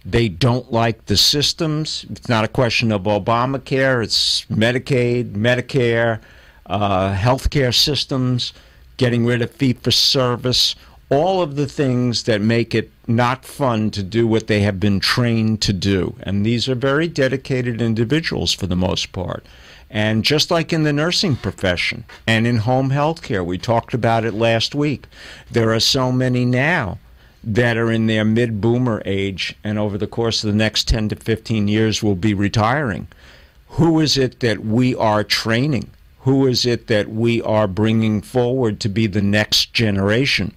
They don't like the systems. It's not a question of Obamacare. It's Medicaid, Medicare, healthcare systems, getting rid of fee-for-service, all of the things that make it not fun to do what they have been trained to do. And these are very dedicated individuals for the most part. And just like in the nursing profession and in home health care, we talked about it last week, there are so many now that are in their mid-boomer age and over the course of the next 10 to 15 years will be retiring. Who is it that we are training? Who is it that we are bringing forward to be the next generation?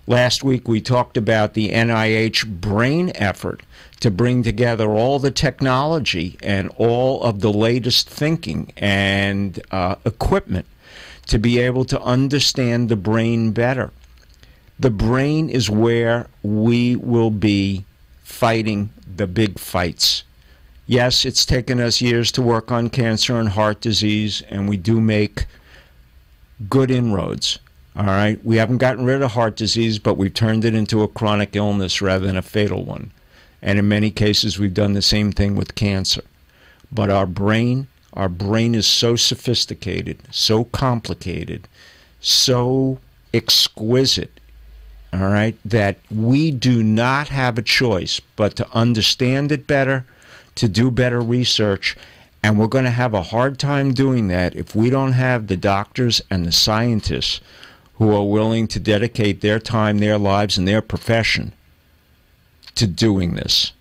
Last week we talked about the NIH brain effort to bring together all the technology and all of the latest thinking and equipment to be able to understand the brain better. The brain is where we will be fighting the big fights. Yes, it's taken us years to work on cancer and heart disease, and we do make good inroads. All right, we haven't gotten rid of heart disease, but we've turned it into a chronic illness rather than a fatal one. And in many cases, we've done the same thing with cancer. But our brain, Our brain is so sophisticated, so complicated, so exquisite, all right, that we do not have a choice but to understand it better, to do better research, and we're going to have a hard time doing that if we don't have the doctors and the scientists who are willing to dedicate their time, their lives, and their profession to doing this.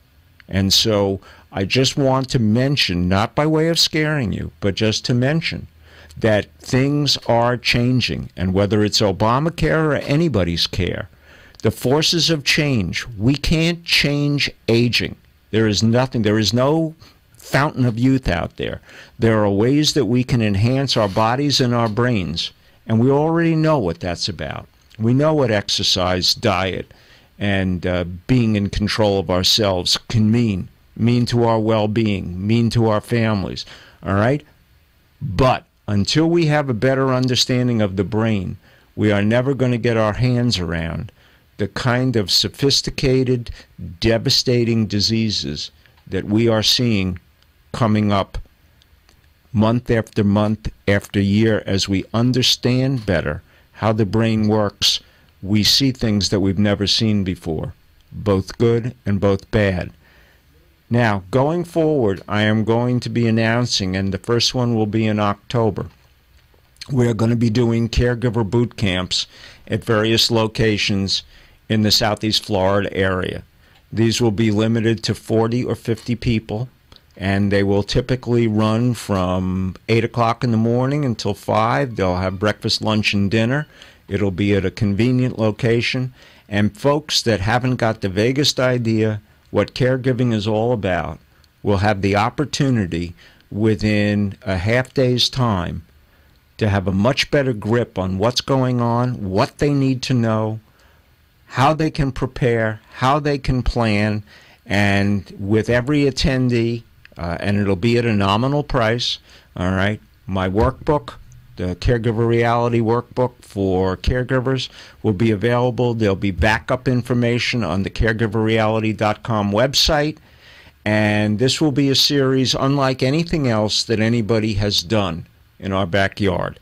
And so I just want to mention, not by way of scaring you, but just to mention that things are changing. And whether it's Obamacare or anybody's care, the forces of change, we can't change aging. There is nothing, there is no fountain of youth out there. There are ways that we can enhance our bodies and our brains, and we already know what that's about. We know what exercise, diet, and being in control of ourselves can mean to our well-being, mean to our families, all right? But until we have a better understanding of the brain, we are never going to get our hands around the kind of sophisticated, devastating diseases that we are seeing coming up month after year. As we understand better how the brain works, we see things that we've never seen before, both good and both bad. Now, going forward, I am going to be announcing, and the first one will be in October, we're going to be doing caregiver boot camps at various locations in the Southeast Florida area. These will be limited to 40 or 50 people, and they will typically run from 8 o'clock in the morning until 5. They'll have breakfast, lunch, and dinner. It'll be at a convenient location. And folks that haven't got the vaguest idea what caregiving is all about will have the opportunity within a half day's time to have a much better grip on what's going on, what they need to know, how they can prepare, how they can plan, and with every attendee, and it'll be at a nominal price, all right, my workbook, the Caregiver Reality Workbook for caregivers, will be available. There'll be backup information on the caregiverreality.com website, and this will be a series unlike anything else that anybody has done in our backyard.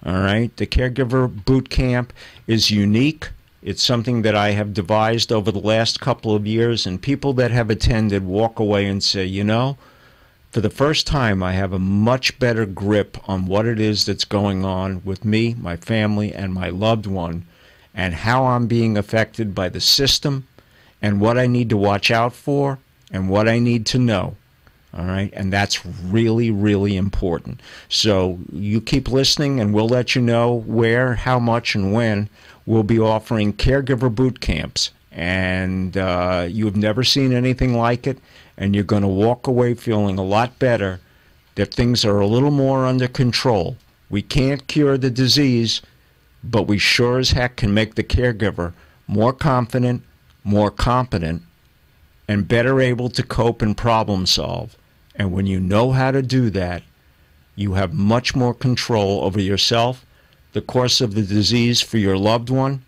All right, the Caregiver Boot Camp is unique. It's something that I have devised over the last couple of years, and people that have attended walk away and say, you know, for the first time, I have a much better grip on what it is that's going on with me, my family, and my loved one, and how I'm being affected by the system, and what I need to watch out for, and what I need to know. All right, and that's really, really important. So you keep listening, and we'll let you know where, how much, and when we'll be offering caregiver boot camps. And you've never seen anything like it, and you're going to walk away feeling a lot better that things are a little more under control. We can't cure the disease, but we sure as heck can make the caregiver more confident, more competent, and better able to cope and problem solve. And when you know how to do that, you have much more control over yourself, the course of the disease for your loved one,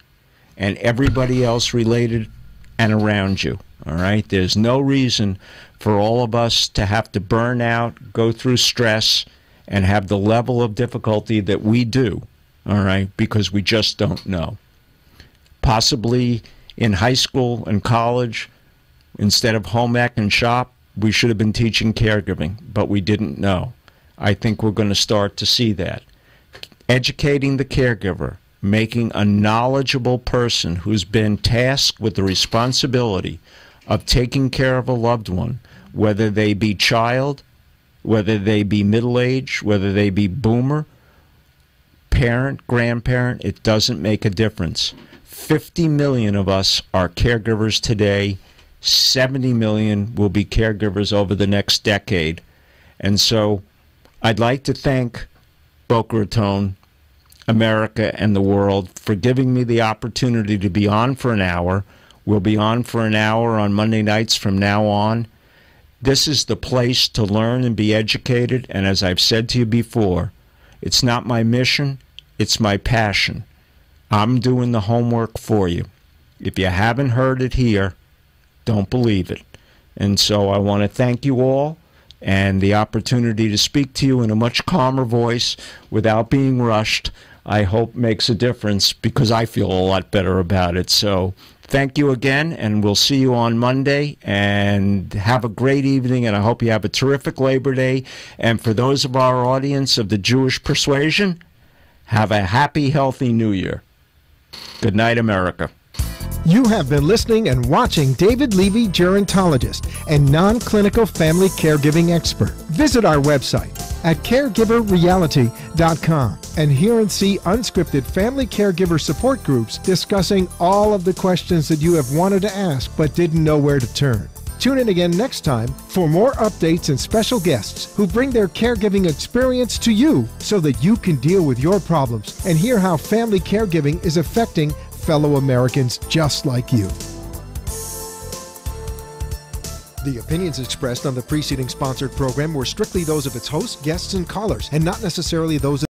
and everybody else related and around you. All right? There's no reason for all of us to have to burn out, go through stress, and have the level of difficulty that we do, all right, because we just don't know. Possibly in high school and college, instead of home ec and shop, we should have been teaching caregiving, but we didn't know. I think we're going to start to see that. Educating the caregiver, making a knowledgeable person who's been tasked with the responsibility of taking care of a loved one, whether they be child, whether they be middle-aged, whether they be boomer, parent, grandparent, it doesn't make a difference. 50 million of us are caregivers today. 70 million will be caregivers over the next decade. And so I'd like to thank Boca Raton, America, and the world for giving me the opportunity to be on for an hour. We'll be on for an hour on Monday nights from now on. This is the place to learn and be educated, and as I've said to you before, it's not my mission, it's my passion. I'm doing the homework for you. If you haven't heard it here, don't believe it. And so I want to thank you all. and the opportunity to speak to you in a much calmer voice without being rushed, I hope makes a difference, because I feel a lot better about it. So thank you again, and we'll see you on Monday, and have a great evening, and I hope you have a terrific Labor Day. And for those of our audience of the Jewish persuasion, have a happy, healthy New Year. Good night, America. You have been listening and watching David Levy, gerontologist and non-clinical family caregiving expert. Visit our website at caregiverreality.com and hear and see unscripted family caregiver support groups discussing all of the questions that you have wanted to ask but didn't know where to turn. Tune in again next time for more updates and special guests who bring their caregiving experience to you so that you can deal with your problems and hear how family caregiving is affecting fellow Americans just like you. The opinions expressed on the preceding sponsored program were strictly those of its hosts, guests, and callers, and not necessarily those of